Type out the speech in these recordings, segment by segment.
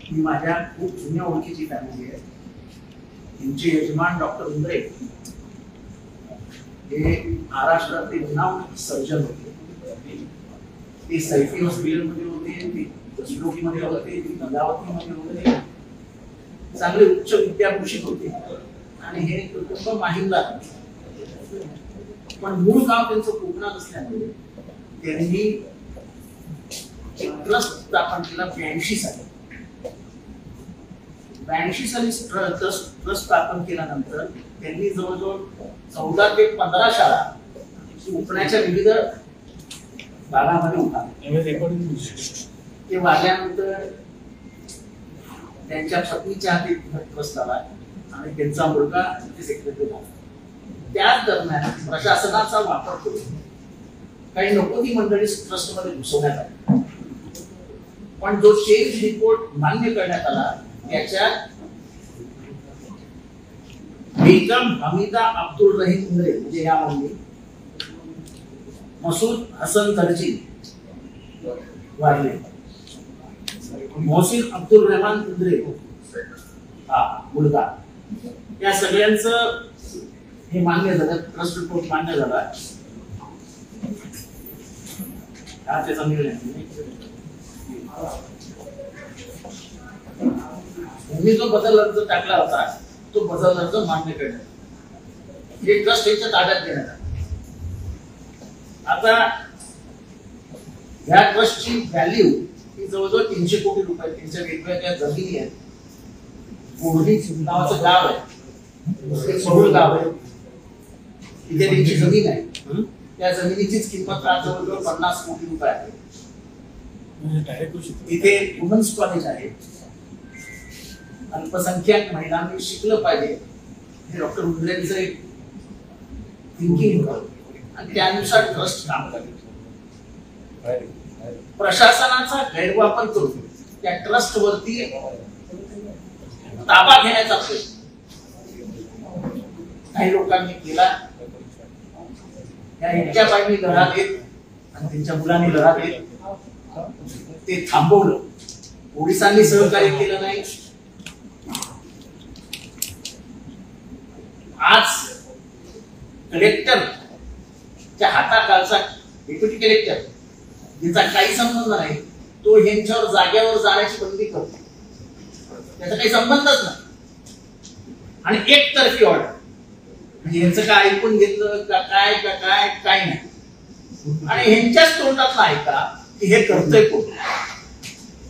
ही माझ्या खूप जुन्या ओळखीची फॅमिली आहे. त्यांचे यजमान डॉक्टर उंद्रे हे महाराष्ट्रातील नामवंत सर्जन होते. ते सैफी हॉस्पिटलमध्ये होते, ते दशलोकीमध्ये होते, ते गंगावतीमध्ये होते. चांगले उच्च विद्याभूषित होते आणि हे कुटुंब माहिंदा. पण मूळ गाव त्यांचं कोकणात असल्यामुळे त्यांनी ट्रस्ट स्थापन केला 82 साली. 82 साली ट्रस्ट स्थापन केल्यानंतर त्यांनी जवळजवळ 14 ते 15 शाळा कोकणाच्या विविध भागामध्ये उभारल्या. ते वाढल्यानंतर त्यांच्या पत्नीच्या हाती ट्रस्ट आला आणि त्यांचा मुलगा सेक्रेटरी झाला. त्याच दरम्यान प्रशासनाचा वापर करून काही नको ती मंडळी ट्रस्टमध्ये घुसवण्यात आली. पण जो चेंज रिपोर्ट मान्य करण्यात आला त्याच्यात बेगम हमीदा अब्दुल रहीम उंद्रे म्हणजे या मुली, मसूद हसन दर्जी वारले, मोहसिन अब्दुल रहमान उंद्रे हा मुलगा, या सगळ्यांचं हे मान्य झालं. ट्रस्ट रिपोर्ट मान्य झाला. त्याचा निर्णय मी जो बदल अर्ज टाकला होता तो बदल अर्ज मान्य करण्यात हे ट्रस्ट यांच्या ताब्यात देण्यात आला. आता या ट्रस्टची व्हॅल्यू ही जवळजवळ 300 कोटी रुपये. त्यांच्या वेगवेगळ्या जमिनी आहेत. बोर्डी नावाचं गाव आहे, सौर गाव आहे, तिथे त्यांची जमीन आहे. त्या जमिनीचीच किंमत जवळजवळ 50 कोटी रुपये आहे. तिथे वुमन्स कॉलेज आहे. अल्पसंख्याक महिलांनी शिकलं पाहिजे हे डॉक्टर उंद्रेंचं एक थिंकिंग होतं आणि त्यानुसार ट्रस्ट काम करते. प्रशासनाचा गैरवापर करून त्या ट्रस्ट वरती ताबा घेण्याचा प्रयत्न काही लोकांनी केला. त्या एकट्या बाईंनी लढा देत आणि त्यांच्या मुलांनी लढा देत ते थांबवलं. पोलिसांनी सहकार्य केलं नाही. आज कलेक्टरच्या हाताखालचा डेप्युटी कलेक्टर ज्याचा काही संबंध नाही तो यांच्यावर जाग्यावर जाण्याची बंदी करतो. त्याचा काही संबंधच नाही आणि एकतर्फी ऑर्डर. म्हणजे यांचं काय ऐकून घेतलं का काय नाही. आणि ह्यांच्याच तोंडात ऐका की हे करतोय कोण.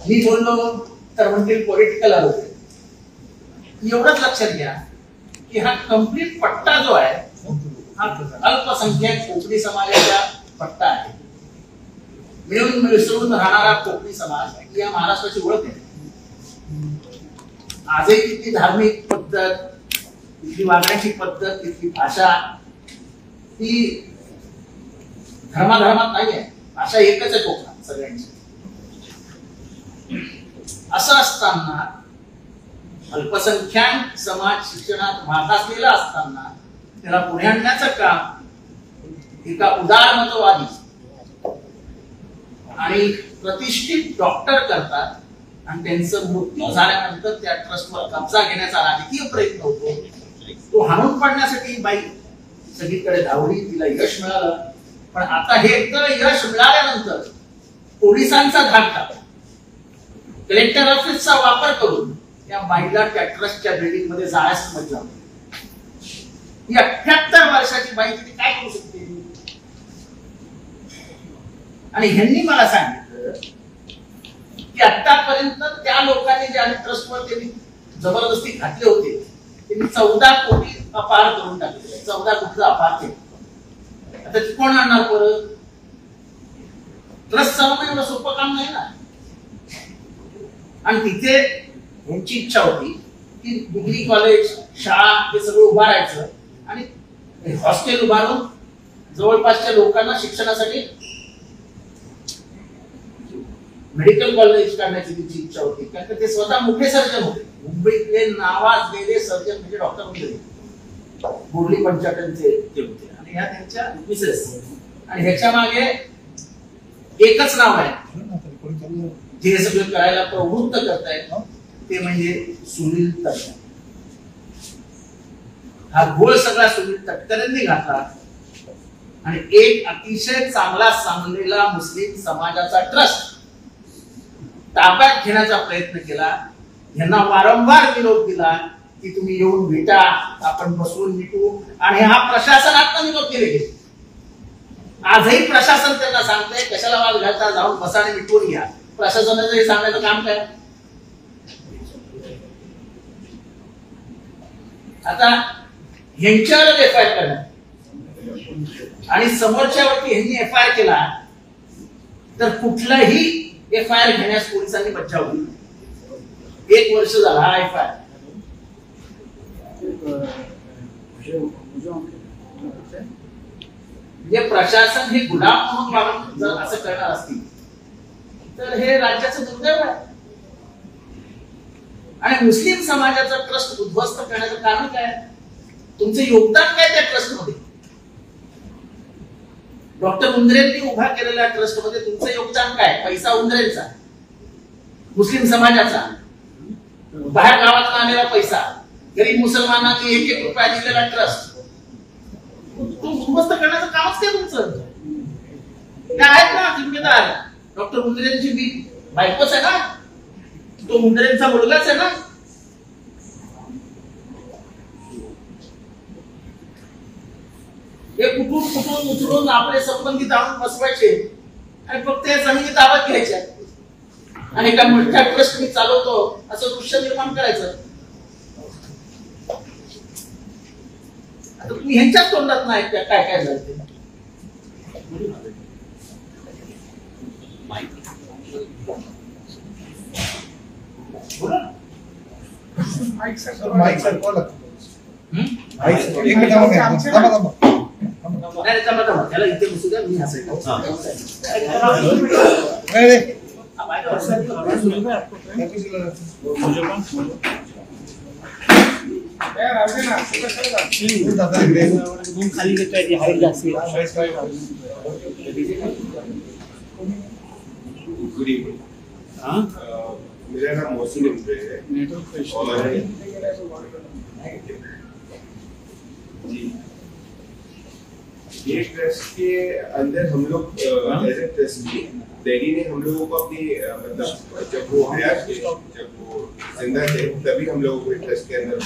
मी बोललो तर म्हणतील पॉलिटिकल आरोप. एवढंच लक्षात घ्या की हा कंप्लीट पट्टा जो आहे हा अल्पसंख्याक कोकणी समाजाचा पट्टा आहे. मिळून मिसळून राहणारा कोकणी समाज ही या महाराष्ट्राची ओळख आहे. आजही तिथली धार्मिक पद्धत, तिथली वागण्याची पद्धत, तिथली भाषा ती धर्माधर्मात नाही आहे. भाषा एकच आहे कोकणात सगळ्यांची. असं असताना अल्पसंख्याक समाज शिक्षणात मागासलेला असताना त्याला पुढे आणण्याचं काम एका उदारमतवादी आणि प्रतिष्ठित डॉक्टर करतात आणि त्यांचं मृत्यू झाल्यानंतर त्या ट्रस्टवर कब्जा घेण्याचा राजकीय प्रयत्न होतो. तो हाणून पाडण्यासाठी बाई सगळीकडे धावली, तिला यश मिळालं. पण आता हे तर यश मिळाल्यानंतर पोलिसांचा धाक टाकला. कलेक्टर ऑफिसचा वापर करून त्या बाईला त्या ट्रस्टच्या बिल्डिंग मध्ये जाण्यास मजा. ही 78 वर्षाची बाई तिथे काय करू शकते. आणि ह्यांनी मला सांगितलं की आतापर्यंत त्या लोकांनी जे आणि ट्रस्टवर त्यांनी जबरदस्ती घातले होते त्यांनी 14 कोटी अपार करून टाकले. 14 कोटीचा अपार केला. आता कोण आणणार परत. ट्रस्ट चालवणं एवढं सोपं काम नाही ना. आणि तिथे यांची इच्छा होती की डिग्री कॉलेज, शाळा हे सगळं उभारायचं आणि हॉस्टेल उभारून जवळपासच्या लोकांना शिक्षणासाठी मेडिकल कॉलेज काढण्याची त्यांची इच्छा होती. कारण ते स्वतः मोठे सर्जन होते. मुंबईतले नावाजलेले सर्जन म्हणजे डॉक्टर उंद्रे, बोर्ली पंचायतचे ते होते. आणि ह्या त्यांच्या मिसेस. आणि ह्याच्या मागे एकच नाव आहे जे सगळं करायला प्रवृत्त करतायत ते म्हणजे सुनील तटकरे. हा घोळ सगळा सुनील तटकरेंनी घातला आणि एक अतिशय चांगला सांगलेला मुस्लिम समाजाचा ट्रस्ट ताब्यात घेण्याचा प्रयत्न केला. यांना वारंवार निरोप दिला की तुम्ही येऊन भेटा, आपण बसवून मिटू, आणि हा प्रशासनात निरोप केले गेले. आजही प्रशासन त्यांना सांगतंय कशाला वाद घालता, जाऊन बसा आणि मिटवून घ्या. प्रशासनाचं हे सांगण्याचं काम काय? आता ह्यांच्यावर एफआयआर करणार आणि समोरच्यावरती ह्यांनी एफआयआर केला तर कुठलाही एफआयआर घेण्यास पोलिसांनी बचाव केला. 1 वर्ष झाला हा एफआयआर. म्हणजे प्रशासन हे गुलाम म्हणून वागून जर असं करणार असतील तर हे राज्याचं दुर्दैव आहे. आणि मुस्लिम समाजाचा ट्रस्ट उद्ध्वस्त करण्याचं कारण काय? तुमचं योगदान काय त्या ट्रस्ट मध्ये? डॉक्टर उंद्रेंनी उभा केलेल्या ट्रस्ट मध्ये तुमचं योगदान काय? पैसा उंद्रेंचा, मुस्लिम समाजाचा, बाहेर गावात आलेला पैसा, गरीब मुसलमानांनी 1-1 रुपया दिलेला ट्रस्ट, तो उद्ध्वस्त करण्याचं कामच काय तुमचं? काय आहेत ना जिम्मेदार? डॉक्टर उंद्रेंची मी बायकोच आहे ना, तो उंद्रेंचा मुलगाच आहे ना. हे कुठून उचलून आपले संबंधित आणून बसवायचे आणि फक्त या जमिनी ताब्यात घ्यायच्या आणि एका मोठ्या ट्रस्ट मी चालवतो असं दृश्य निर्माण करायचं. आता तुम्ही ह्यांच्याच तोंडात नाही काय काय झालं ते. त्याला इथे बसू द्या, मी असायचं खाली घेतोय हाईट जास्त. मेरा नाम मौसम है और जी ये ट्रस्ट के अंदर हम लोग एज ए ट्रस्टी डैडी ने हम लोगों को अपनी मतलब जब वो हयात थे, जब वो जिंदा थे, तभी हम लोगों को ट्रस्ट के अंदर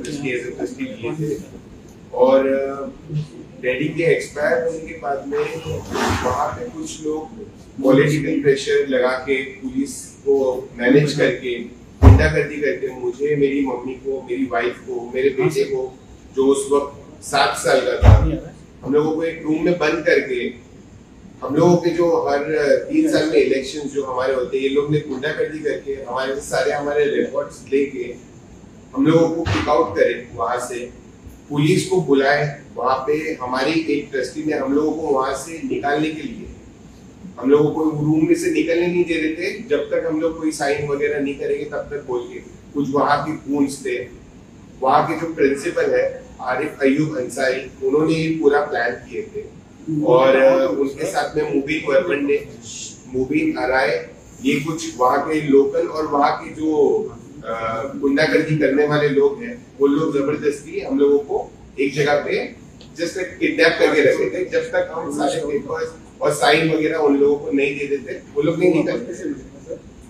ट्रस्टी एज ए ट्रस्टी लिए थे. और डैडी के एक्सपायर होने के बाद में वहाँ पे कुछ लोग पॉलिटिकल प्रेशर लगा के पुलिस को मैनेज करके गुंडागर्दी करके मुझे, मेरी मम्मी को, मेरी वाइफ को, मेरे बेटे को जो उस वक्त 7 साल का था, हम लोगों को एक रूम में बंद करके हम लोगों के जो हर 3 साल में इलेक्शन जो हमारे होते हैं, ये लोग ने गुंडागर्दी करके हमारे सारे हमारे रिकॉर्ड्स लेके हम लोगों को किक आउट करे. वहां से पुलिस को बुलाए, वहां पे हमारी एक ट्रस्टी ने हम लोगों को वहां से निकालने के लिए, हम लोगों को रूम में से निकलने नहीं दे रहे थे जब तक हम लोग कोई साइन वगैरह नहीं करेंगे तब तक बोल के. कुछ वहाँ के गूंज थे, वहाँ के जो प्रिंसिपल है आरिफ अयूब अंसारी, उन्होंने ये पूरा प्लान किए थे. और उनके साथ में मुबीन वर्मन ने, मुबीन अराय, ये कुछ वहाँ के लोकल और वहाँ के जो गुंडागर्दी करने वाले लोग हैं, वो लोग जबरदस्ती हम लोगों को एक जगह पे जस्ट किडनैप करके रखे थे. जब तक हम सारे पेपर्स और साइन वगैरह उन लोगों को नहीं दे देते वो लोग नहीं निकलते.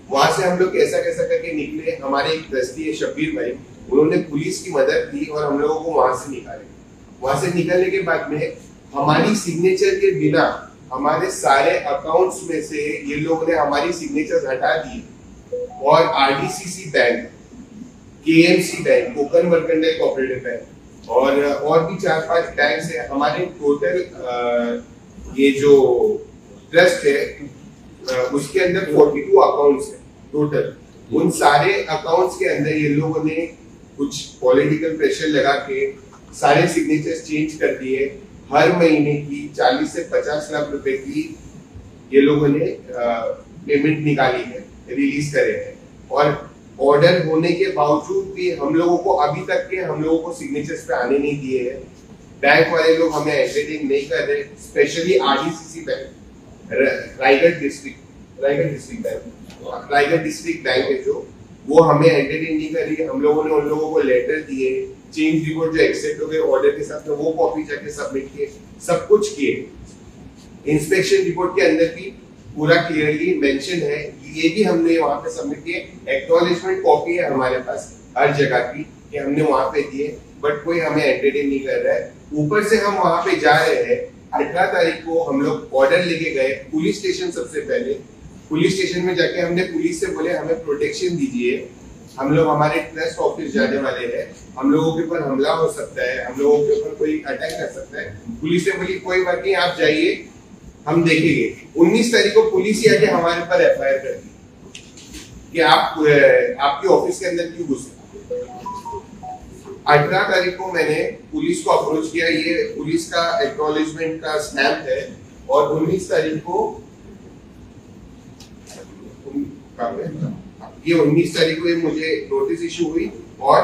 वहां से हम लोग कैसा कैसा करके निकले. हमारे एक ट्रस्टी है शब्बीर भाई, उन्होंने पुलिस की मदद की और हम लोगों को वहां से निकाले. वहां से निकलने के बाद में हमारी सिग्नेचर के बिना हमारे सारे अकाउंट्स में से ये लोगों ने हमारी सिग्नेचर हटा दी और RDCC bank, KMC bank, Konkan mercantile cooperative bank और भी 4-5 बैंक से हमारे टोटल ये जो ट्रस्ट है उसके अंदर 42 अकाउंट्स है टोटल. उन सारे अकाउंट्स के अंदर ये लोगों ने कुछ पॉलिटिकल प्रेशर लगा के सारे सिग्नेचर्स चेंज कर दिए. हर महीने की 40 से 50 लाख रुपए की ये लोगों ने पेमेंट निकाली है, रिलीज करे हैं. और ऑर्डर होने के बावजूद भी हम लोगों को अभी तक के हम लोगों को सिग्नेचर्स पे आने नहीं दिए हैं. बैंक वाले लोग हमें एंटरटेन नहीं कर रहे, specially RDCC bank Raigad district Raigad district bank है जो, वो हमें एंटरटेन नहीं कर रही है। हम लोगों ने उन लोगों को लेटर दिए, चेंज रिपोर्ट जो एक्सेप्ट हो गए ऑर्डर के साथ में, वो कॉपी जाके सबमिट किए, सब कुछ किए। इंस्पेक्शन रिपोर्ट के अंदर भी पूरा क्लियरली मेंशन है, ये भी हमने वहां पे सबमिट किए। एक्नॉलेजमेंट कॉपी है हमारे पास हर जगह की कि हमने वहां पे दिए, बट कोई हमें एंटरटेन नहीं कर रहा है। ऊपर से हम वहां पे जा रहे हैं, 18 तारीख को हम लोग ऑर्डर लेके गए पुलिस स्टेशन। सबसे पहले पुलिस स्टेशन में जाके हमने पुलिस से बोले हमें प्रोटेक्शन दीजिए, हम लोग हमारे ट्रस्ट ऑफिस जाने वाले हैं, हम लोगों के ऊपर हमला हो सकता है, हम लोगों के ऊपर कोई अटैक कर सकता है। पुलिस ने बोली कोई बात नहीं, आप जाइए, हम देखेंगे। 19 तारीख को पुलिस ही आके हमारे ऊपर एफआईआर कर दी कि आप आपके ऑफिस के अंदर क्यों घुसे। 18 तारीख को मैंने पुलिस को अप्रोच किया, ये पुलिस का एक्नॉलेजमेंट का स्टैम्प है, और 19 तारीख को ये 19 तारीख को मुझे नोटिस इशू हुई, और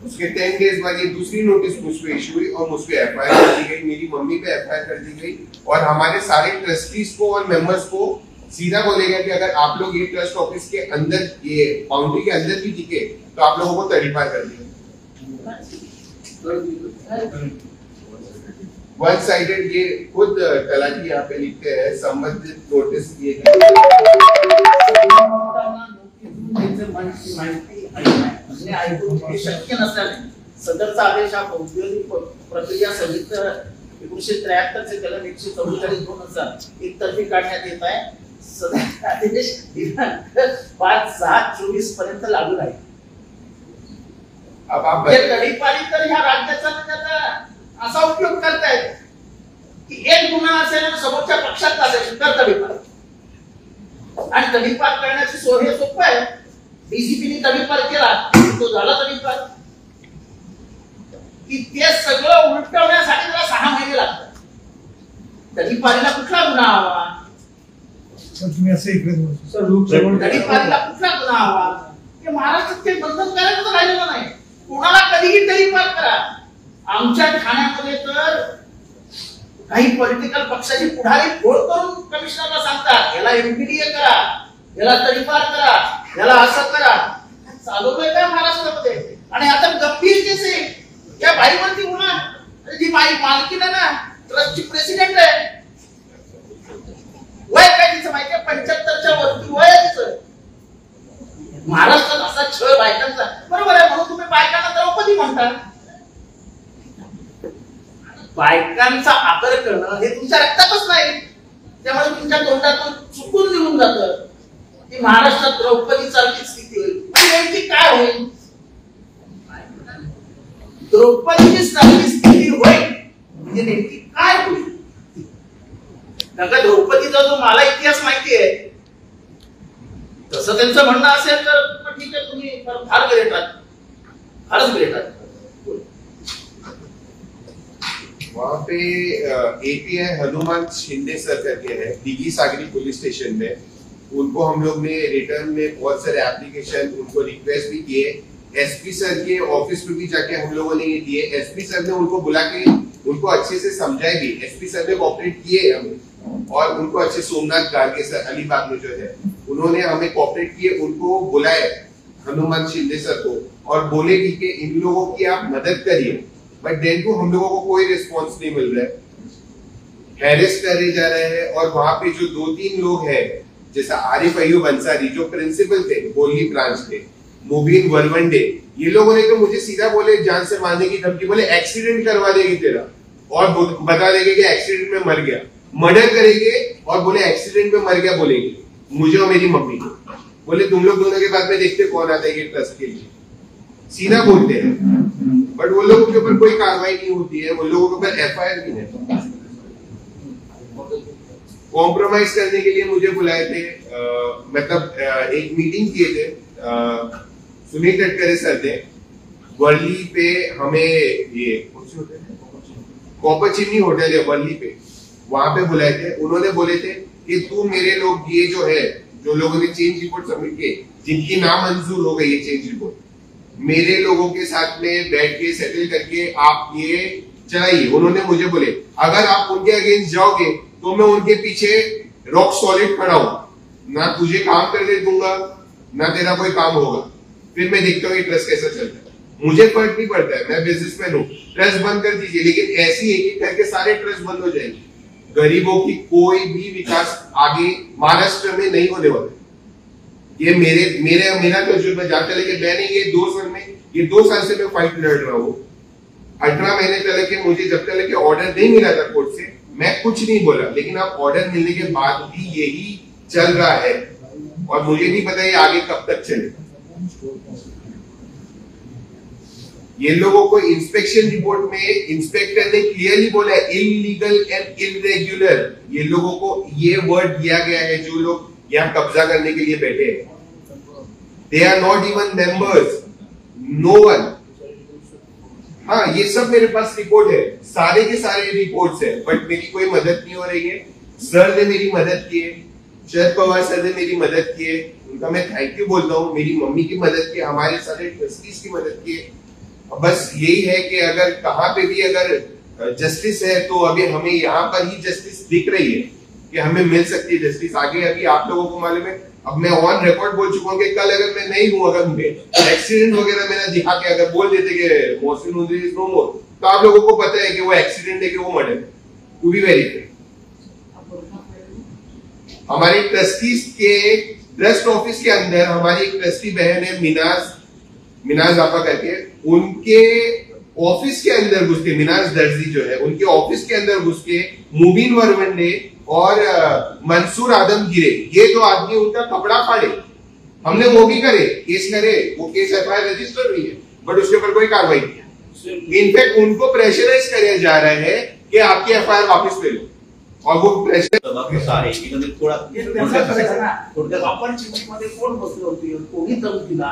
उसके 10 डेज बाद ये दूसरी नोटिस मुझ पे इशू हुई और मुझ पे एफआईआर कर दी गई, मेरी मम्मी पे एफआईआर कर दी गई, और हमारे सारे ट्रस्टीज को और मेंबर्स को सीधा बोलेगा कि अगर आप लोग ये ट्रस्ट ऑफिस के अंदर, ये बाउंड्री के अंदर भी दिखे तो आप लोगों को तड़ीपार कर देंगे। वन साइडेड, ये खुद तलाटी यहाँ पे लिखते हैं, संबंधित नोटिस दिए शक्य नसल्याने सदरचा आदेश हा औद्योगिक प्रक्रिया संहिता 1973 चे कलम 144/2000 एकतर्फी काढण्यात येत आहे। सदरचा आदेश दिनांक 5/7/24 पर्यंत लागू राहील। अब आप तडीपारी तर ह्या राज्याचा त्याचा असा उपयोग करतायत की एक गुन्हा असेल आणि समोरच्या पक्षात असेल तर तडीपार, आणि तडीपार करण्याची सोय हे सोपं आहे। डीसीपीने तडीपार केला तो झाला तडीपार, की ते सगळं उलटवण्यासाठी त्याला 6 महिने लागतात। तडीपारीला कुठला गुन्हा हवा सर, तुम्ही असे इकडे तडीपारीला कुठला गुन्हा हवा हे महाराष्ट्रात काही बंधनकारक राहिलेलं नाही। कोणाला कधीही तडीपार करा। आमच्या ठाण्यामध्ये तर काही पॉलिटिकल पक्षाची पुढारी फोड करून कमिशनरला सांगतात याला एमपीडीए करा, याला तडीपार करा, याला असं करा। चालवलंय काय महाराष्ट्रामध्ये? आणि आता गंभीर केस आहे, या बाईवरती गुन्हा, जी बाई मालकीण आहे ना, ट्रस्टची प्रेसिडेंट आहे, वय काय तिचं माहितीये? 75च्या वरती वय आहे तिचं। महाराष्ट्रात असा छळ बायकांचा, बरोबर आहे, म्हणून तुम्ही बायकांना द्रौपदी म्हणता। बायकांचा आदर करणं हे तुमच्या रक्तातच नाही, त्यामुळे तुमच्या तोंडातून चुकून निघून जातं की महाराष्ट्रात द्रौपदी सारखी स्थिती होईल। नेमकी काय होईल? द्रौपदीची सारखी स्थिती होईल म्हणजे नेमकी काय होईल? द्रौपदीचा जो मला इतिहास माहिती आहे तसं त्यांचं म्हणणं असेल तर ठीक आहे, तुम्ही फार ग्रेट आहात, फारच ग्रेट आहात। वहाँ पे एपीआई हनुमान शिंदे सर करके है दिघी सागरी पुलिस स्टेशन में, उनको हम लोग ने रिटर्न में बहुत सारे एप्लीकेशन, उनको रिक्वेस्ट भी किए। एसपी सर के ऑफिस में भी जाके हम लोगों ने ये दिए। एसपी सर ने उनको बुला के उनको अच्छे से समझाए भी। एसपी सर ने कोऑपरेट किए हमें, और उनको अच्छे सोमनाथ गार्गे सर अलीबाग में जो है उन्होंने हमें कोऑपरेट किए। उनको बुलाए हनुमान शिंदे सर को और बोले कि इन लोगों की आप मदद करिए, बट देन को हम लोगों को कोई रिस्पॉन्स नहीं मिल रहा है। हैरेस करे जा रहे हैं, और वहां पे जो 2-3 लोग हैं, जैसा आरिफ अयूब अंसारी जो प्रिंसिपल थे बोली ब्रांच के, मुबीन वरवंडे, ये लोगों ने तो मुझे सीधा बोले जान से मारने की धमकी, बोले एक्सीडेंट करवा देगी तेरा, और बता देंगे कि एक्सीडेंट में मर गया, मर्डर करेंगे, और बोले एक्सीडेंट में मर गया बोलेंगे मुझे और मेरी मम्मी को। बोले तुम लोग दोनों के बाद में देखते कौन आता है ये ट्रस्ट के लिए, सीधा बोलते हैं। बट वो लोगों के ऊपर कोई कार्रवाई नहीं होती है, वो लोगों के ऊपर एफआईआर भी है। कॉम्प्रोमाइज करने के लिए मुझे बुलाए थे, मतलब एक मीटिंग किए थे सुनील तटकरे सर ने वर्ली पे, हमें ये कॉपर चिमनी होटल है वर्ली पे, वहां पे बुलाए थे। उन्होंने बोले थे कि तू मेरे लोग ये जो है, जो लोगों ने चेंज रिपोर्ट सबमिट किए, जिनकी नामंजूर हो गई है चेंज रिपोर्ट, मेरे लोगों के साथ में बैठ के सेटल करके आप ये चलाइए। उन्होंने मुझे बोले अगर आप उनके अगेंस्ट जाओगे तो मैं उनके पीछे रॉक सॉलिड खड़ा हूं, ना तुझे काम करने दूंगा ना तेरा कोई काम होगा। फिर मैं देखता हूँ कि ट्रस्ट कैसा चलता है। मुझे फर्क नहीं पड़ता है, मैं बिजनेसमैन हूँ, ट्रस्ट बंद कर दीजिए, लेकिन ऐसी एक एक करके सारे ट्रस्ट बंद हो जाएंगे। गरीबों की कोई भी विकास आगे महाराष्ट्र में नहीं होने वाला। ये मेरा तजुर्बा जानते लेके मैंने ये 2 साल से मैं फाइट लड़ रहा हूँ। 18 महीने चले के मुझे जब तक के ऑर्डर नहीं मिला था कोर्ट से, मैं कुछ नहीं बोला, लेकिन अब ऑर्डर मिलने के बाद भी यही चल रहा है और मुझे नहीं पता ये आगे कब तक चलेगा। ये लोगों को इंस्पेक्शन रिपोर्ट में इंस्पेक्टर ने क्लियरली बोला है इलीगल एंड इरेगुलर। ये लोगों को ये वर्ड दिया गया है जो लोग यहाँ कब्जा करने के लिए बैठे हैं। They are not even members, no one. हाँ, ये सब मेरे पास रिपोर्ट है, सारे के सारे रिपोर्ट्स है, बट मेरी कोई मदद नहीं हो रही है। सर ने मेरी मदद की है, शरद पवार सर ने मेरी मदद की है, उनका मैं थैंक यू बोलता हूँ। मेरी मम्मी की मदद की, हमारे सारे ट्रस्टीज की मदद की है। बस यही है कि अगर कहाँ पे भी अगर जस्टिस है तो अभी हमें यहाँ पर ही जस्टिस दिख रही है कि हमें मिल सकती है जस्टिस। आगे अभी आप लोगों को मालूम है, अब मैं ऑन रिकॉर्ड बोल चुका हूँ कि कल अगर मैं नहीं हूँ, अगर मुझे एक्सीडेंट वगैरह मैंने दिखा के अगर बोल देते कि मोहसिन उजरी इज नो मोर, तो आप लोगों को पता है कि वो एक्सीडेंट है कि वो मर्डर है। टू बी वेरी क्लियर, हमारे ट्रस्टीज के ट्रस्ट ऑफिस के अंदर हमारी एक ट्रस्टी बहन है मिनाज आपा करके, उनके ऑफिस के अंदर घुस के, मिनाज दर्जी जो है उनके ऑफिस के अंदर घुस के मुबीन वरवंडे और मंसूर आदमगीरे, ये 2 आदमी उनका कपड़ा फाड़े। हमने वो भी करे, केस करे, वो केस एफआईआर रजिस्टर हुई है, बट उसके ऊपर कोई कार्रवाई नहीं है। इनफैक्ट उनको प्रेशराइज किया जा रहा है कि आपकी एफआईआर वापस ले लो, और वो प्रेशर सारे थोडा आपण चिठ्ठीमध्ये कोण बसले होते, कोणी दम दिला?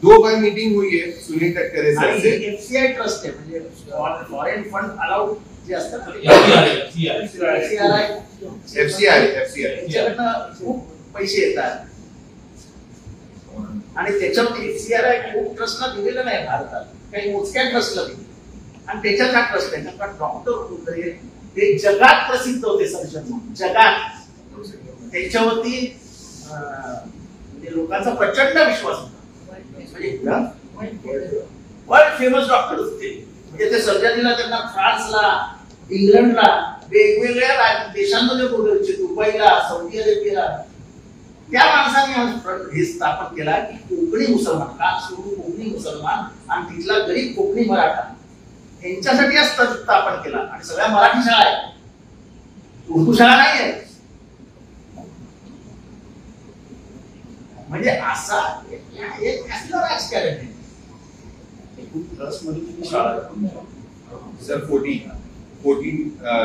2 बार मीटिंग हुई है सुनील तटकरे सर से। एफसीआई ट्रस्ट है, म्हणजे फॉरेन फंड अलाउड जे असतात एफसीआर त्याच्याकडनं खूप पैसे येतात आणि त्याच्यावर एफसीआर खूप ट्रस्टला दिलेलं नाही भारतात, काही मोजक्या ट्रस्टला दिले आणि त्याच्यात हा ट्रस्ट आहे का डॉक्टर ते जगात प्रसिद्ध होते सर्जन म्हणून, जगात त्याच्यावरती म्हणजे लोकांचा प्रचंड विश्वास होता, म्हणजे वर्ल्ड फेमस डॉक्टर होते। म्हणजे ते सर्जरीला त्यांना फ्रान्सला, इंग्लंडला, वेगवेगळ्या देशांमध्ये बोलवले, दुबईला, सौदी अरेबियाला। त्या माणसाने हे स्थापन केला की कोकणी मुसलमान, का सोडून कोकणी मुसलमान आणि तिथला गरीब कोकणी मराठा यांच्यासाठी स्थापन केला आणि सगळ्या मराठी शाळा आहेत, उर्दू शाळा नाही आहे। म्हणजे असा एक असलं राजकारण आहे। Sir 14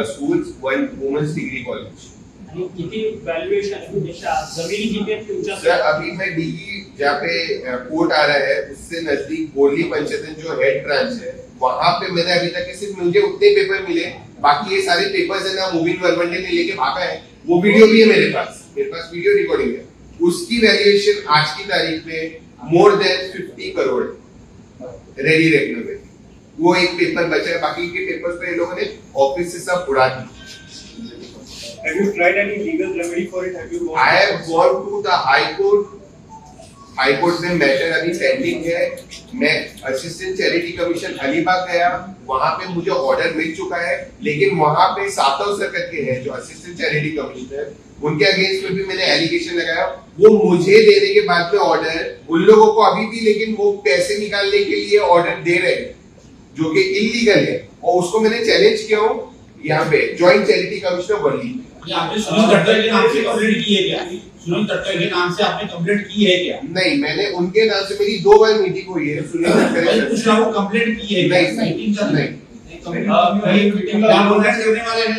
schools, 1 women's degree college. आणि किती वैल्यूएशन म्हणजे जमीन किती आहे तुमच्या? सर अभी मैं डीगी जहाँ पे कोर्ट आ रहा है उससे नजदीक बोली पंचायत जो हेड ब्रांच है, वहां पे मैंने अभी तक सिर्फ मुझे उतने पेपर मिले, बाकी ये सारे पेपर्स है ना मुबीन वरवंडे ने लेके भागा है। वो वीडियो भी है मेरे पास वीडियो रिकॉर्डिंग है। उसकी वैल्यूएशन आज की तारीख में more than 50 crore ready regular में। वो एक पेपर बचा है, बाकी के पेपर्स पे ये लोगों ने ऑफिस से सब उड़ा दी। Have you tried any legal remedy for it? Have you gone? I have gone to the High Court. High court में मैटर अभी पेंडिंग है। मैं असिस्टेंट चैरिटी कमीशन अलीबाग गया, वहां पे मुझे ऑर्डर मिल चुका है, लेकिन वहां पे सातव सर करके है जो असिस्टेंट चैरिटी कमिश्नर, उनके अगेंस्ट में भी मैंने एलिगेशन लगाया। वो मुझे देने के बाद में ऑर्डर उन लोगों को अभी भी, लेकिन वो पैसे निकालने के लिए ऑर्डर दे रहे हैं जो कि इलीगल है, और उसको मैंने चैलेंज किया हूँ यहाँ पे ज्वाइंट चैरिटी कमिश्नर वर्ली। आपने सुनील तटकरे के नाम से कंप्लेंट की है क्या? सुनील तटकरे के नाम से आपने कंप्लेंट की है क्या? नहीं, मैंने उनके नाम से मेरी 2 बार मीटिंग हुई है सुनील तटकरे सर। कुछ ना वो कंप्लेंट की है क्या? नहीं मीटिंग करने वाले हैं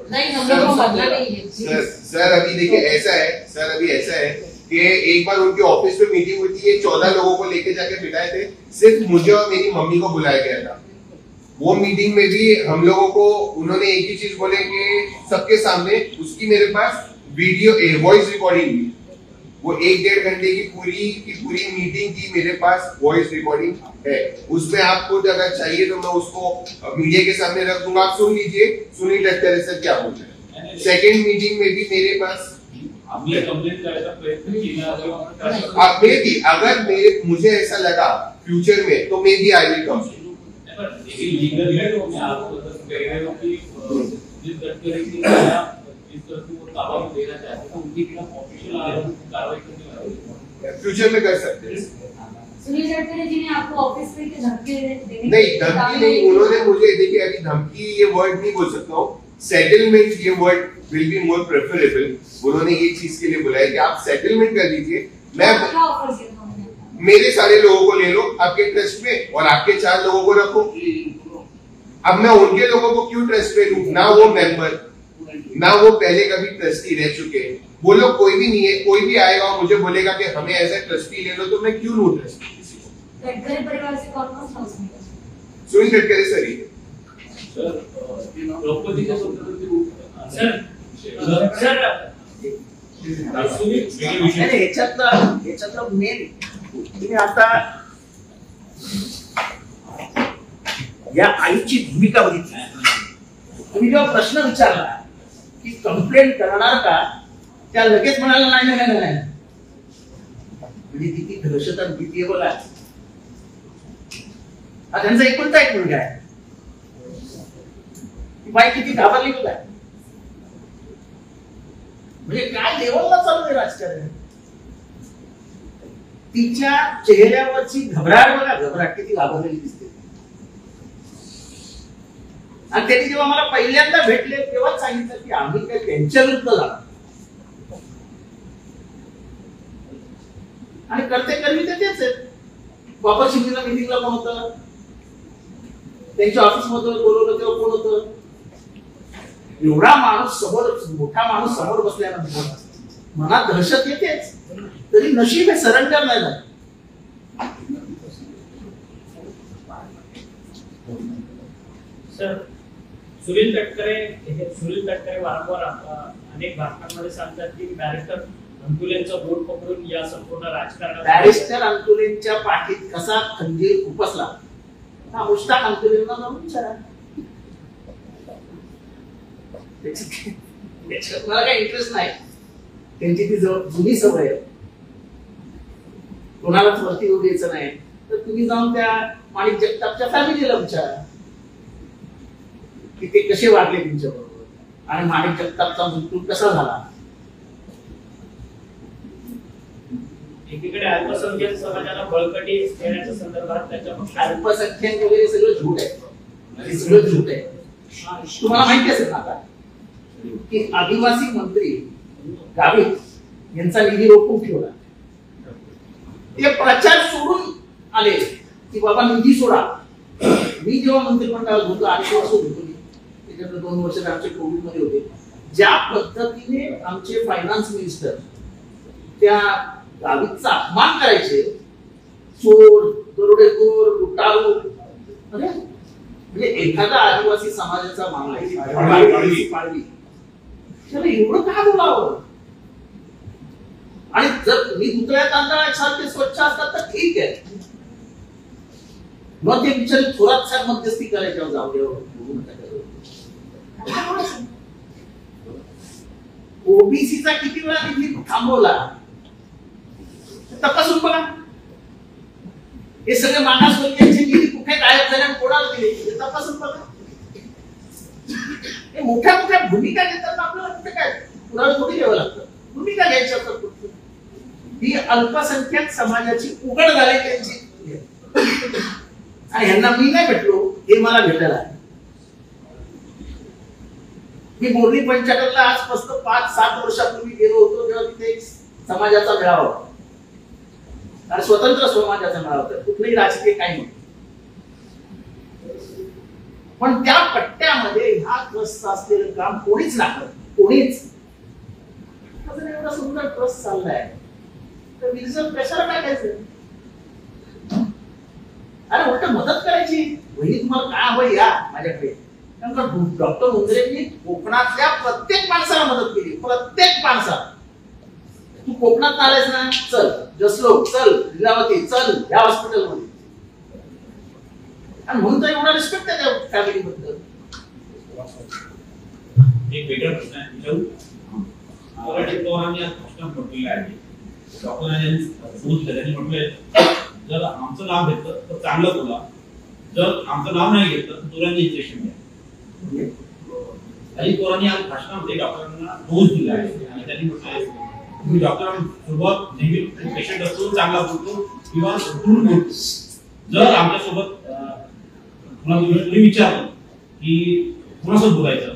नहीं, हम लोग को बदला नहीं है। सर अभी देखिए ऐसा है कि एक बार उनके ऑफिस में मीटिंग हुई थी, ये 14 लोगों को लेके जाके बिठाए थे, सिर्फ मुझे और मेरी मम्मी को बुलाया गया था। वो मीटिंग में भी हम लोगों को उन्होंने एक ही चीज बोले कि सबके सामने, उसकी मेरे पास वीडियो वॉइस रिकॉर्डिंग भी, वो 1-1.5 घंटे की पूरी मीटिंग की मेरे पास वॉइस रिकॉर्डिंग है। उसमें आपको अगर चाहिए तो मैं उसको मीडिया के सामने रख दूंगा, आप सुन लीजिए सुनील तटकरे सर क्या बोल रहे हैं। सेकेंड मीटिंग में भी मेरे पास हमने कंप्लेंट करायचा प्रयत्न केला, आप में भी अगर मुझे ऐसा लगा फ्यूचर में तो मैं भी आई विल कम। लीगल है, मैं आपको कह रहा हूँ कि जिस तटकरे की जिस तरह से वो दावा देना चाहते हैं उनके खिलाफ ऑफिशियल कार्रवाई करने वाले फ्यूचर में कर सकते हैं। सुनील तटकरे जी ने आपको ऑफिस में धमकी देने नहीं धमकी नहीं, उन्होंने मुझे देखिए अभी धमकी ये वर्ड नहीं बोल सकता हूँ, सेटलमेंट ये word will be more preferable. उन्होंने ये चीज के लिए बुलाया कि आप सेटलमेंट कर लीजिए, मैं क्या ऑफर किया उन्होंने? मेरे सारे लोगों को ले लो आपके ट्रस्ट में और आपके 4 लोगों को रखो। अब मैं उनके लोगों को क्यों ट्रस्ट में लूं? ना वो मेंबर ना वो पहले कभी ट्रस्टी रह चुके हैं, वो लोग कोई भी नहीं है। कोई भी आएगा और मुझे बोलेगा कि हमें एज ए ट्रस्टी ले लो तो मैं क्यों लूं ट्रस्टी किसी को? तटकरे परिवार से कौन-कौन था उसमें? सुनील तटकरे सर ही द्रौपदीच्या सर ह्याच्यातलं मेन तुम्ही आता या आईची भूमिका बघितली। तुम्ही जेव्हा प्रश्न विचारला की कंप्लेंट करणार का, त्या लगेच म्हणाला नाही नाही नाही, म्हणजे किती दहशत आणि भीती आहे बघा। हा त्यांचा एकुलता एक मुलगा आहे, ती बाई किती घाबरली बघा। म्हणजे काय लेवलला चालू आहे राजकारण। तिच्या चेहऱ्यावरची घबराट बघा, घबराट किती घाबरलेली दिसते। आणि त्यांनी जेव्हा मला पहिल्यांदा भेटले तेव्हाच सांगितलं की आम्ही काय त्यांच्या विरुद्ध झालो आणि करते कर्मी ते तेच आहेत। बाबा शिंदेला मीटिंगला कोण होतं, त्यांच्या ऑफिस मध्ये बोलवलं तेव्हा कोण होतं? एवढा माणूस समोर, मोठा माणूस समोर बसल्यानंतर मनात दहशत येतेच, तरी नशीब हे सरेंडर नाही झालं। सर सुनील तटकरे वारंवार अनेक भाषणांमध्ये सांगतात की बॅरिस्टर अंतुलेंचं बोट पकडून या संपूर्ण राजकारणात बॅरिस्टर अंतुलेंच्या पाठीत कसा खंजीर खुपसला हा मुश्ताक अंतुलेंना जाऊन विचारा। त्याच्यात मला काही इंटरेस्ट नाही, त्यांची ती जुनी सवय आहे, कोणालाच वरती येऊ द्यायचं नाही। तर तुम्ही जाऊन त्या माणिक जगतापच्या फॅमिलीला विचारा की ते कसे वागले तुमच्या बरोबर आणि माणिक जगतापचा मृत्यू कसा झाला। एकीकडे अल्पसंख्याक समाजाला बळकटी देण्याच्या संदर्भात त्याच्या अल्पसंख्याक वगैरे सगळं झूट आहे, हे सगळं झूट आहे। तुम्हाला माहिती असेल ना आता की आदिवासी मंत्री गावित यांचा निधी रोखून ठेवला, ते प्रचार सोडून आले की बाबा निधी सोडा। मी जेव्हा मंत्रिमंडळात होतो 8 वर्ष होतो, त्याच्यानंतर 2 वर्ष आमचे कोविड मध्ये होते, ज्या पद्धतीने आमचे फायनान्स मिनिस्टर त्या गावितचा अपमान करायचे, चोर, दरोडेखोर, लुटारू, म्हणजे एखादा आदिवासी समाजाचा मामला त्याला एवढं का बोलावं? आणि जर तुम्ही दुसऱ्या तांदळासारखे स्वच्छ असतात तर ठीक आहे, मग ते बिचारे थोरात साहेब मध्यस्थी करायच्या जाऊ द्या। ओबीसीचा किती वेळा निधी थांबवला तपासून बघा। हे सगळे मागासवर्गीयांचे निधी कुठे गायब झाले आणि कोणाला दिले हे तपासून बघा। हे मोठ्या मोठ्या भूमिका घेताना आपल्याला कुठे काय पुरावे थोडी घ्यावं लागतं, भूमिका घ्यायच्या असतात। ही अल्पसंख्याक समाजाची उघड झाली त्यांची, आणि ह्यांना मी नाही भेटलो, हे मला भेटायला आहे। मी बोर्डी पंचायतला आजपासून 5-7 वर्षापूर्वी गेलो होतो, जेव्हा तिथे एक समाजाचा मेळावा होता, आणि स्वतंत्र समाजाचा मेळावा होता, कुठलंही राजकीय काही नव्हतं। पण त्या पट्ट्यामध्ये ह्या ट्रस्टचं असलेलं काम कोणीच नाही करत, कोणीच। एवढा सुंदर ट्रस्ट चाललाय तर विजन कशाला टाकायचं? अरे उलट मदत करायची, वहिनी तुम्हाला काय हवं या माझ्याकडे। डॉक्टर मुंद्रेंनी कोकणातल्या प्रत्येक माणसाला मदत केली, प्रत्येक माणसाला। कोकणात आलायस ना, चल जसलोक, चल लीलावती, चल या हॉस्पिटलमध्ये. आणि म्हणून तर एवढा रिस्पेक्ट आहे त्या फॅमिली बद्दल. एक वेगळा प्रश्न आहे विचारू. पवारांनी आज प्रश्न म्हटलेला आहे, डॉक्टरांनी सांगितलं, त्यांनी म्हटलंय जर आमचं नाव घेतलं तर चांगलं बोला, जर आमचं नाव नाही घेतलं तर तुरंत इंजेक्शन द्या. अजित पवारांनी आज भाषणामध्ये डॉक्टरांना डोस दिला आहे आणि त्यांनी म्हटलंय तुम्ही डॉक्टरांसोबत नेहमी पेशंट असतो, चांगला बोलतो किंवा सुरून बोलतो. जर आमच्यासोबत तुम्ही विचारलं की कुणासोबत बोलायचं,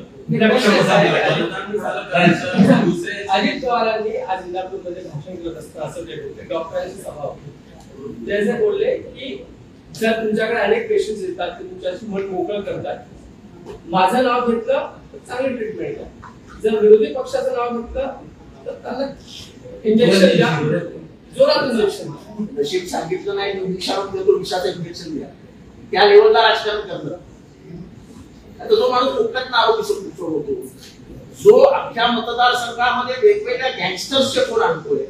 अजित पवारांनी आज इंदापूरमध्ये भाषण केलं असतं, असं ते बोलले. डॉक्टरांची सभा होती, ते असे बोलले की जर तुमच्याकडे अनेक पेशंट्स येतात ते तुमच्याशी मन मोकळं करतात, माझं नाव घेतलं तर चांगली ट्रीटमेंट आहे, जर विरोधी पक्षाचं नाव घेतलं तर त्यांना इंजेक्शन द्या, जोरात इंजेक्शन. नशीब सांगितलं नाही विषाणू देतो, विषाचं इंजेक्शन द्या, त्या लेवलला राजकारण करतात. आता जो माणूस कोकणात आरोपी होतो, जो अख्ख्या मतदारसंघामध्ये वेगवेगळ्या गँगस्टर्सचे फोन आणतोय.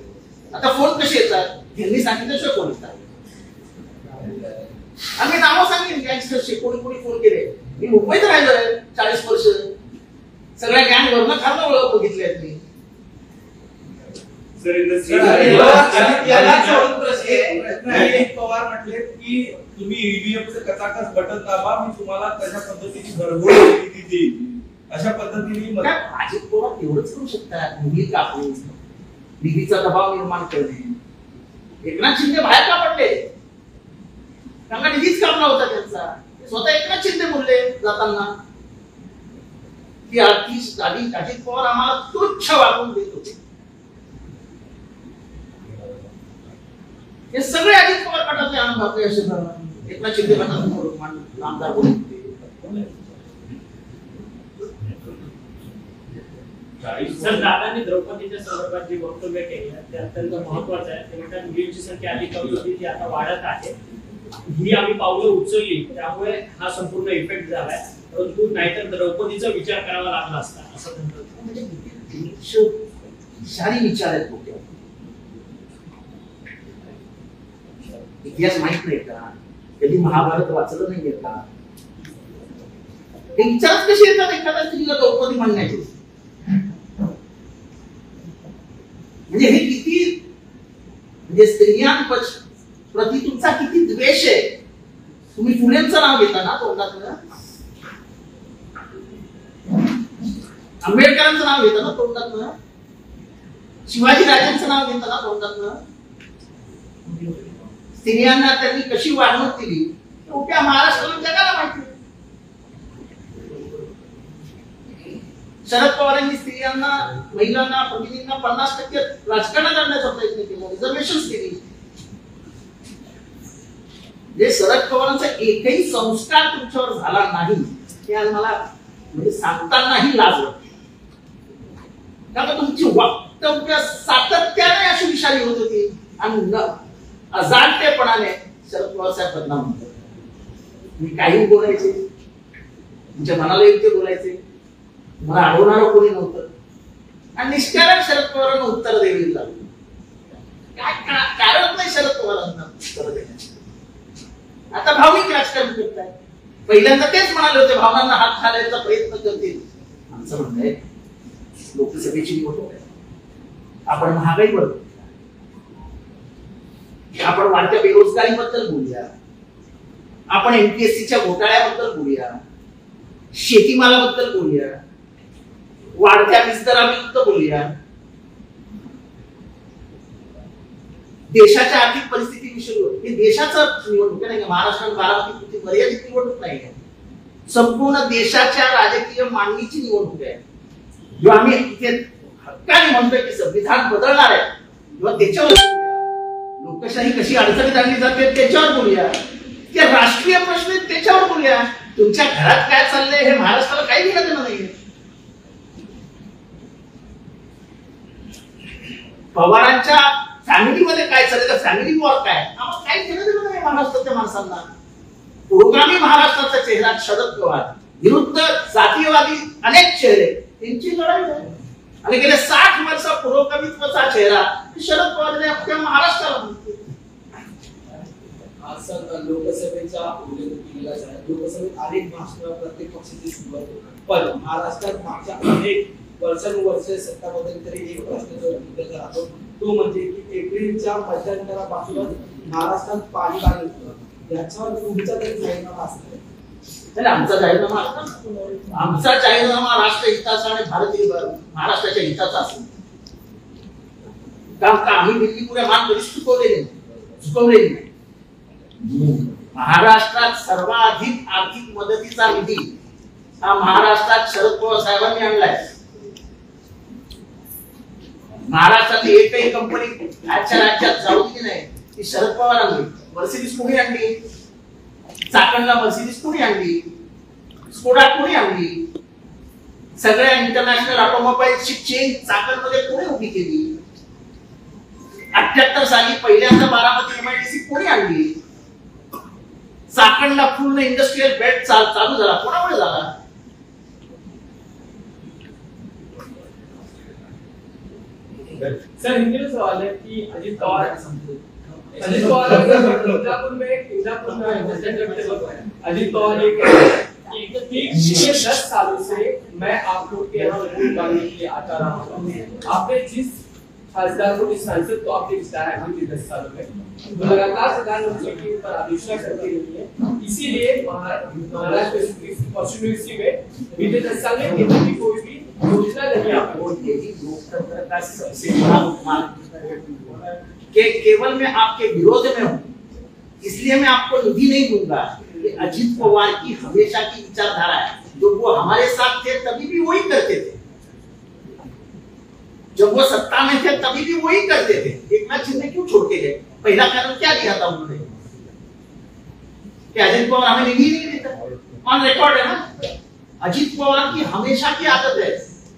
आता फोन कसे येतात, यांनी सांगितल्याशिवाय फोन येतात. आम्ही नावं सांगेन गँगस्टर्सचे, कोणी कोणी फोन केले. मी मुंबईत राहिलोय 40 वर्ष, सगळ्या गँग वरनं खाल्लं ओळख बघितली आहेत मी. पवार म्हटले की तुम्ही ईव्हीएमचं कचाकच बटन दाबा, मी तुम्हाला तशा पद्धतीची भरघोस निधी देईल, अशा पद्धतीने. अजित पवार एवढंच करू शकतात, निधी कापून निधीचा दबाव निर्माण करणे. एकनाथ शिंदे बाहेर का पडले, त्यांना निधीच कापला होता त्यांचा. स्वतः एकनाथ शिंदे बोलले जाताना की अजित पवार आम्हाला तुच्छ वागून देत होते. हे सगळे अजित पवार गटातले अनुभव असे एकनाथ शिंदे गटात आमदार बोलत होते. सर, दादांनी द्रौपदीच्या संदर्भात जे वक्तव्य केले ते अत्यंत महत्वाचं आहे. ते म्हणतात मुलींची संख्या आधी कमी होती, ती आता वाढत आहे. ही आम्ही पावलं उचलली, त्यामुळे हा संपूर्ण इफेक्ट झालाय. परंतु नाहीतर द्रौपदीचा विचार करावा लागला असता, असं म्हणतात. म्हणजे सारी विचार आहेत लोक. इतिहास माहित नाही का, कधी महाभारत वाचलं नाहीये का, हे विचारच कसे येतात एखाद्या स्त्रीला द्रौपदी म्हणण्याचे. म्हणजे हे किती, म्हणजे स्त्रियांप्रती तुमचा किती द्वेष आहे. तुम्ही फुलेंचं नाव घेता ना तोंडातनं, आंबेडकरांचं नाव घेता ना तोंडातनं, शिवाजी राजांचं नाव घेता ना तोंडातनं. स्त्रियांना त्यांनी कशी वागणूक दिली त्या महाराष्ट्राला जगाला माहिती. शरद पवारांनी स्त्रियांना, महिलांना, भगिनींना 50% राजकारणात आणण्याचा प्रयत्न केला, रिझर्वेशन केली. जे शरद पवारांचा एकही संस्कार तुमच्यावर झाला नाही हे आज मला म्हणजे सांगतानाही लाज वाटते. कारण तुमची वक्तव्य सातत्याने अशी विषारी होत होती आणि अजाणतेपणाने शरद पवार साहेब बदनाम होते. मी काही बोलायचे, तुमच्या मनाला येईल ते बोलायचे, मला अडवणारं कोणी नव्हतं आणि निष्कारण शरद पवारांना उत्तर द्यावी लागली. काय कारण नाही शरद पवारांना उत्तर देण्याचे. आता भावनिक राजकारण करताय. पहिल्यांदा तेच म्हणाले होते भावनांना हात घालायचा प्रयत्न करतील. आमचं म्हणणं आहे लोकसभेची निवडणूक आहे, आपण महागाईवर बोलूया, आपण वाढत्या बेरोजगारीबद्दल बोलूया, आपण एमपीएससीच्या घोटाळ्याबद्दल बोलूया, शेतीमालाबद्दल बोलूया, वाढत्या वीजदराविरुद्ध बोलूया, देशाच्या आर्थिक परिस्थितीविषयी. हे देशाचं निवडणूक नाही, महाराष्ट्र बारामती मर्यादित निवडणूक नाही आहे, संपूर्ण देशाच्या राजकीय मांडणीची निवडणूक आहे. जेव्हा आम्ही इथे हक्काने म्हणतोय की संविधान बदलणार आहे, तेव्हा त्याच्यावर लोकशाही कशी अडचणीत आणली जाते त्याच्यावर बोलूया, ते राष्ट्रीय प्रश्न आहेत त्याच्यावर बोलूया. तुमच्या घरात काय चाललंय हे महाराष्ट्राला काही घेणं देणं नाहीये. पवारांच्या फॅमिलीमध्ये काय चाललं, फॅमिली वॉर काय, आम्हाला काही घेणं देणं नाही महाराष्ट्राच्या माणसांना. पुरोगामी महाराष्ट्राचा चेहरा शरद पवार विरुद्ध जातीयवादी अनेक चेहरे, त्यांची लढाई आहे. आणि गेले 60 वर्ष पुरोगामित्वाचा चेहरा शरद पवार अख्ख्या महाराष्ट्राला बोलते. आज सर लोकसभेच्या निवडणुकीला लोकसभेत अनेक भाषण प्रत्येक पक्षाची सुरुवात होते, पण महाराष्ट्रात मागच्या अनेक वर्षानुवर्षे सत्ता बदल तरी एक प्रश्न जो उद्भवत राहतो तो म्हणजे की एप्रिलच्या मध्यंतरापासून महाराष्ट्रात पाणी होतं, याच्यावर तुमचा तरी जाहीरनामा असणार. आमचा जाहीरनामा राष्ट्र हिताचा आणि भारतीय महाराष्ट्राच्या हिताचा असेल. कारण का आम्ही दिल्ली पुढे मान कधीच चुकवलेली नाही. महाराष्ट्रात सर्वाधिक आर्थिक मदतीचा निधी हा महाराष्ट्रात शरद पवार साहेबांनी आणलाय. महाराष्ट्रातली एकही कंपनी आजच्या राज्यात जाऊ दिली नाही ती शरद पवार आणली. मर्सिडीज कोणी आणली? चाकणला मर्सिडीज कोणी आणली? स्कोडा कोणी आणली? सगळ्या इंटरनॅशनल ऑटोमोबाईलची चेन चाकणमध्ये कोणी उभी केली? 78 साली पहिल्यांदा बारामती MIDC कोणी आणली? चाकणला पूर्ण इंडस्ट्रियल बेल्ट चालू झाला कोणामुळे झाला? सर हिंदी में सवाल है कि अजित पवार अजित पवार ये कह रहे हैं कि पिछले 10 सालों से मैं आप लोग के यहाँ वोट मांगने के लिए आता रहा हूँ. आपने जिस खासदार को जिस सांसद को आपने जिताया है 10 सालों में वो लगातार प्रधानमंत्री के ऊपर आलोचना करती रही है. इसीलिए महाराष्ट्र कॉन्स्टिट्यूंसी में बीते 10 साल में केंद्र की कोई भी योजना नहीं आपको लोकतंत्र का सबसे बड़ा उपमान कि केवल मैं आपके विरोध में हूं इसलिए मैं आपको निधि नहीं दूंगा. ये अजित पवार की हमेशा की विचारधारा है. जो वो हमारे साथ थे तभी भी वही करते थे, जब वो सत्ता में थे तभी भी वही करते थे. एकनाथ शिंदे क्यों छोड़ के गए? पहला कारण क्या दिया था उन्होंने कि अजित पवार हमें निधि नहीं देता. ऑन रिकॉर्ड है ना. अजित पवार की हमेशा की आदत है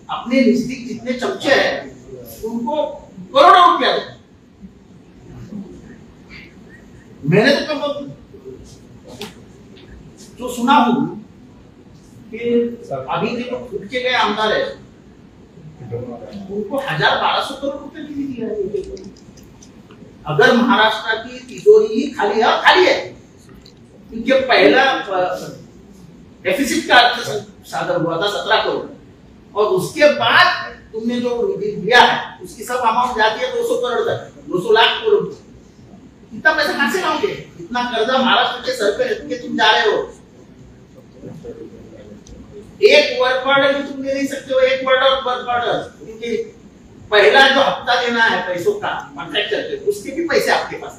अपने नजदीक जितने चमचे हैं उनको करोड़ों रुपया दे. मैंने तो कब जो सुना हूं कि अभी के जो फूट के गए आमदार है उनको 1000-1200 करोड़ रुपए भी दिया है. अगर महाराष्ट्र की तिजोरी ही खाली है क्योंकि पहला डेफिसिट का साधन हुआ था 17 करोड़ और उसके बाद तुमने जो दिया है उसकी सब अमाउंट जाती है 200 करोड़ तक, 200 लाख करोड़. इतना पैसा कहां से लाओगे? इतना कर्जा महाराष्ट्र के सर पे रख के तुम जा रहे हो. एक वर्क ऑर्डर भी तुम दे नहीं सकते हो. एक वर्क ऑर्डर क्योंकि पहला जो हफ्ता देना है पैसों का कॉन्ट्रैक्टर के उसके भी पैसे आपके पास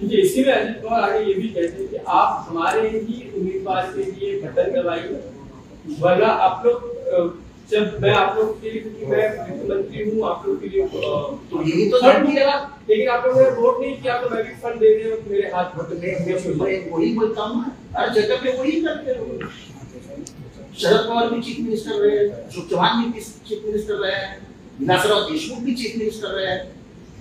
नहीं. इसी में अजित पवार आगे ये भी कहते हैं कि आप हमारे ही उम्मीदवार के लिए बटन दबाइए, वरना आप लोग जब मैं आप लोग के लिए क्योंकि मैं मुख्यमंत्री हूँ आप लोग के लिए तो यही तो फंड मिलेगा, लेकिन आप लोगों ने वोट नहीं किया तो मैं भी फंड दे रही हूँ मेरे हाथ में. वही बोलता हूँ हर जगह पे वही करते हो. शरद पवार भी चीफ मिनिस्टर रहे, अशोक चौहान भी चीफ मिनिस्टर रहे, विलासराव देशमुख भी चीफ मिनिस्टर रहे,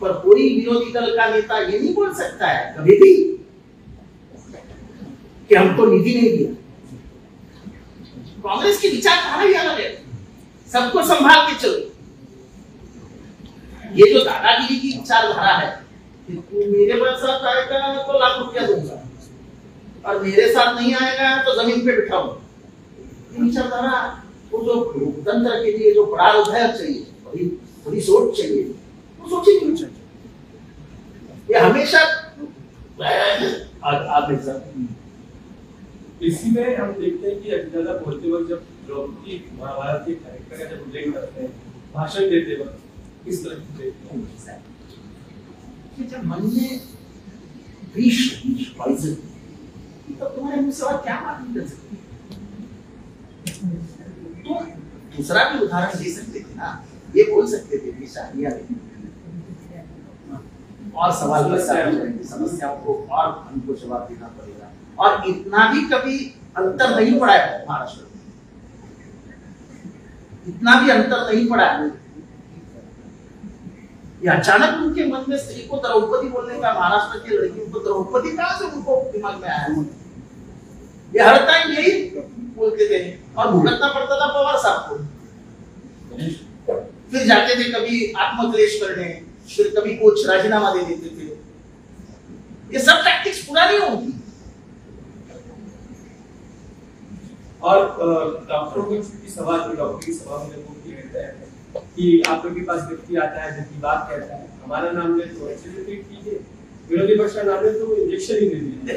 पर कोई विरोधी दल का नेता ये नहीं बोल सकता है कभी भी कि हमको निधि नहीं दिया. कांग्रेस की विचारधारा ही अलग है. सबको संभाल के चलो. ये जो दादागिरी की विचारधारा है कि तू मेरे साथ आएगा तो लाख रुपया दूंगा और मेरे साथ नहीं आएगा तो जमीन पे बिठाऊंगा. ये विचारधारा वो जो लोकतंत्र के लिए जो बड़ा विधायक चाहिए, बड़ी सोच चाहिए, वो सोचे क्यों चाहिए? ये हमेशा इसी में हम देखते हैं कि अजित बोलते वक्त जब द्रौपदी महाभारत के कैरेक्टर का जब उल्लेख करते हैं भाषण देते वक्त किस तरह से देखते हैं कि जब मन में विष पॉइजन तो तुम्हारे मुंह से और क्या बात निकल सकती है? तो दूसरा भी उदाहरण दे सकते थे ना. ये बोल सकते थे कि शादियां और सवाल समस्याओं को और हमको जवाब देना पड़ेगा. और इतना भी कभी अंतर नहीं पड़ा है महाराष्ट्र में. इतना भी अंतर नहीं पड़ा है. ये अचानक उनके मन में स्त्री को द्रौपदी बोलने का, महाराष्ट्र की लड़कियों को द्रौपदी कहां से उनको दिमाग में आया? ये हर टाइम यही बोलते थे और भुगतना पड़ता था पवार साहब को. फिर जाते थे कभी आत्मक्लेश करने, फिर कभी कोच राजीनामा दे देते थे। ये सब टैक्टिक्स पुरानी होगी। और डॉक्टरों की सभा, डॉक्टर की सभा में लोगों की रहता है कि आप लोग के पास व्यक्ति आता है जो की बात कहता है, हमारा नाम ले तो अच्छे से ट्रीट कीजिए, विरोधी पक्ष का नाम ले तो इंजेक्शन ही दे दीजिए।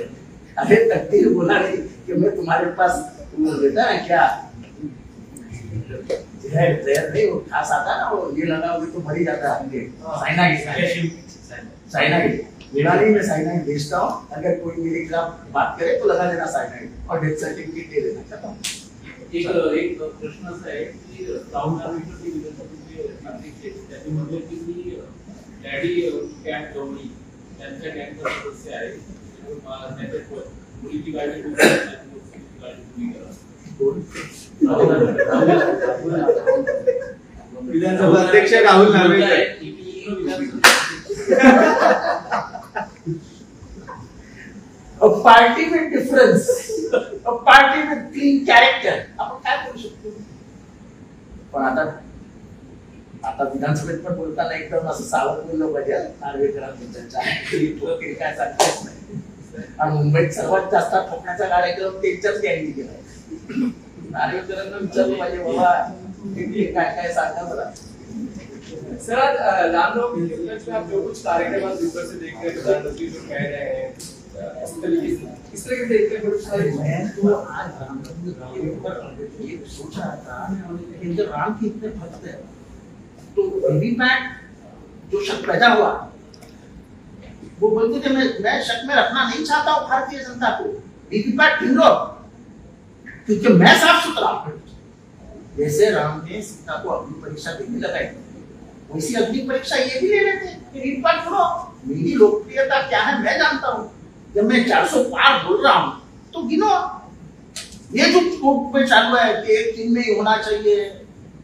अरे तकदीर बोला नहीं कि मैं तुम्हारे पास वो देता है क्या जहर नहीं, वो खास आता ना, वो ये लगाओगे तो मर ही जाता है। साइनाइड बीमारी में साइनाइड भेजता हूँ, अगर कोई मेरे खिलाफ बात करे तो लगा देना साइनाइड और डेथ सर्टिफिकेट दे देना। खत्म। एक प्रश्न असा आहे की राहुल गांधी त्याच्यामध्ये की डॅडी कॅट गवळी त्यांच्या गँगचा सदस्य आहे, त्याच्या मुलीची गाडी विधानसभा अध्यक्ष राहुल नार्वेकर। पार्टी में डिफरेंस, पार्टी में क्लीन कॅरेक्टर, आपण काय करू शकतो? पण आता विधानसभेत पण बोलताना एकदम असं सावध बोललं पाहिजे नार्वेकरांनी, काय सांगताच नाही। आणि मुंबईत सर्वात जास्त ठोकण्याचा कार्यक्रम त्यांच्याच गँगनी केला। नार्वेकरांना विचारलं पाहिजे बाबा काय काय सांगा मला। सर रामनवमी के उपलक्ष्य में आप जो कुछ कार्यक्रम आप ऊपर से देख रहे हैं, प्रधानमंत्री जो कह रहे हैं इस तरह के देखते हैं बहुत सारे। मैं तो आज रामनवमी के ऊपर ये सोच रहा था कि जब राम के इतने भक्त हैं तो वीवीपैट जो शक पैदा हुआ, वो बोलते थे मैं शक में रखना नहीं चाहता हूँ भारतीय जनता को, वीवीपैट ढूंढो क्योंकि मैं साफ सुथरा। जैसे राम ने सीता को अग्नि परीक्षा देने लगाई, वैसी अग्नि परीक्षा ये भी ले रहे थे कि वीवीपैट ढूंढो। मेरी लोकप्रियता क्या है मैं जानता हूँ, जब मैं 400 पार बोल रहा हूँ तो गिनो। ये जो कोर्ट में चालू है कि 1 दिन में ही होना चाहिए,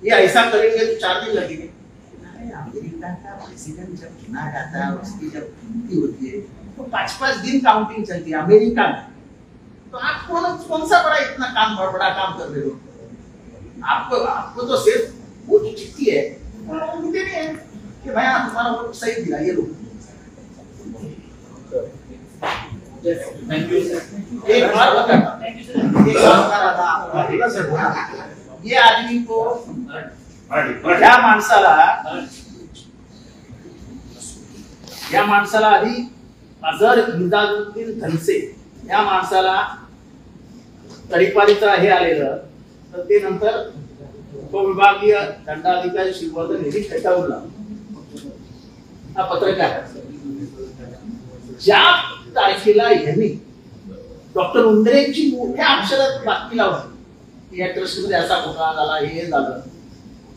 ये ऐसा करेंगे तो 4 दिन लगेंगे। अमेरिका का प्रेसिडेंट जब चुना जाता है, उसकी जब गिनती होती है तो 5-5 दिन काउंटिंग चलती है अमेरिका में। तो आप कौन सा बड़ा बड़ा काम कर रहे हो? आपको तो सिर्फ वो जो चिट्ठी है मुझे नहीं है कि भाई तुम्हारा वोट सही दिया, ये लोग। Thank you sir. एक बार बता रहा, ये आदमी को या माणसाला आधी अजहर इम्दादुद्दीन धनसे या माणसाला तडीपारीचा हे आलेलं, तर ते नंतर उपविभागीय दंडाधिकारी श्रीवर्धन यांनी फेटाळला। हा पत्रकार ज्या तारखेला यांनी डॉक्टर उंद्रेंची मोठ्या अक्षरात बातमी लावली की या ट्रस्ट मध्ये असा घोटाळा झाला, हे झालं,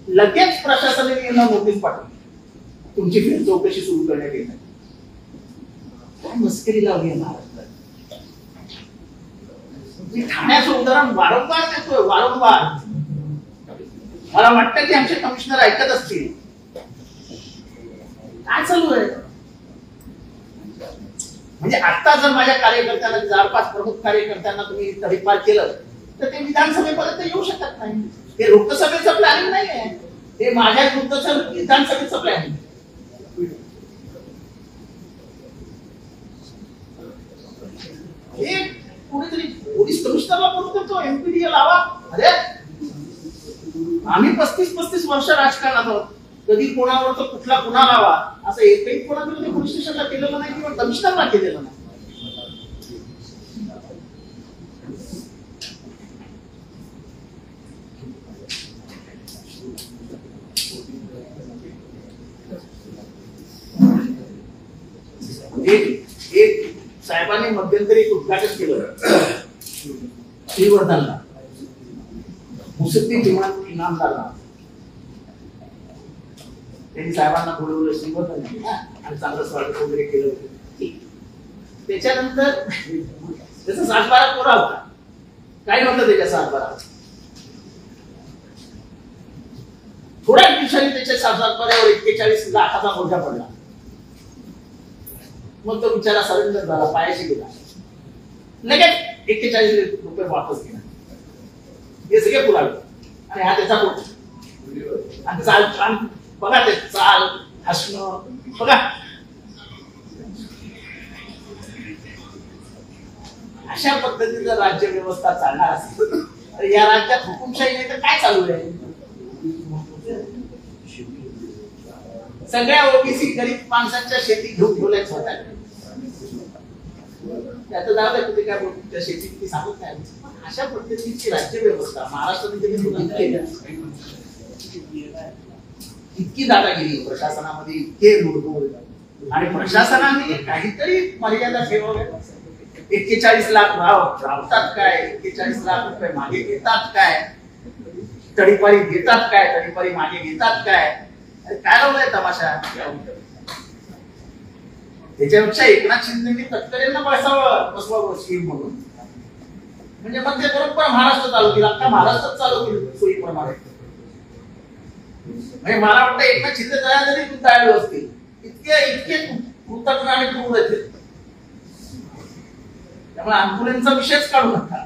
लगेच प्रशासनाने यांना नोटीस पाठवली, तुमची फेर चौकशी सुरू करण्यात येत आहे। काय मस्करी लावली आहे महाराष्ट्रात? मी ठाण्याचं उदाहरण वारंवार देतोय, वारंवार। मला वाटतं की आमचे कमिशनर ऐकत असतील। काय चालू आहे? म्हणजे आता जर माझ्या कार्यकर्त्यांना 4-5 प्रमुख कार्यकर्त्यांना तुम्ही तडीपार केलं तर ते विधानसभेपर्यंत येऊ शकत नाही। हे लोकसभेचं प्लॅनिंग नाही आहे, हे माझ्या विरुद्धचं विधानसभेचं प्लॅनिंग। हे कोणीतरी पोलीस कमिशनरला फोन करतो, एमपीडीए लावा। अरे आम्ही 35 वर्ष राजकारणात आहोत, कधी कोणावर तो कुठला गुन्हा लावा असं एकही कोणाकडे पोलीस स्टेशनला केलेलं नाही किंवा कमिशनरला केलेलं नाही। एक साहेबांनी मध्यंतरी एक उद्घाटन केलं श्रीवर्धनला, मुसद्दी इनामदारला। त्यांनी साहेबांना बोलवलं श्रीवर्धन आणि चांगलं स्वागत वगैरे केलं होतं। त्याच्यानंतर त्याचा 7-12 कोरा होता, काय नव्हतं त्याच्या 7-12। थोड्या दिवसांनी त्याच्या 7-12 41 लाखाचा बोजा पडला। मग तो बिचारा सरेंडर झाला, पायाशी गेला, लगेच 41 रुपये वापस केला। हे सगळे पुरावे आणि हा त्याचा फोटो आणि बघा ते चाल हसणं बघा. अशा पद्धतीचं राज्य व्यवस्था चालणार असेल तर या राज्यात हुकुमशाही नाही तर काय चालू आहे? सगळ्या ओबीसी गरीब माणसांच्या शेती घेऊन ठेवल्याच होत्या. त्याचं जाऊ द्या कुठे काय बोलतो शेती किती सांगत नाही. अशा पद्धतीची राज्य व्यवस्था महाराष्ट्रामध्ये इतकी दादागिरी प्रशासनामध्ये, इतके लुडबुड, आणि प्रशासनाने काहीतरी मर्यादा ठेवाव्या. 41 लाख राबतात काय, 41 लाख रुपये मागे घेतात काय, तडीपारी घेतात काय, तडीपारी मागे घेतात काय, काय लावलाय तमाशा? त्याच्यापेक्षा एकनाथ शिंदेनी तटकरेंना बसवावं स्कीम म्हणून, म्हणजे मग ते बरोबर महाराष्ट्र चालू केलं. आता महाराष्ट्रात चालू केलं सोयीप्रमाणे. म्हणजे मला वाटतं एकनाथ शिंदे तयार जरी तयार असतील इतके कृतज्ञ आणि क्रूर आहेत. त्यामुळे अंकुलेंचा विषयच काढू नका.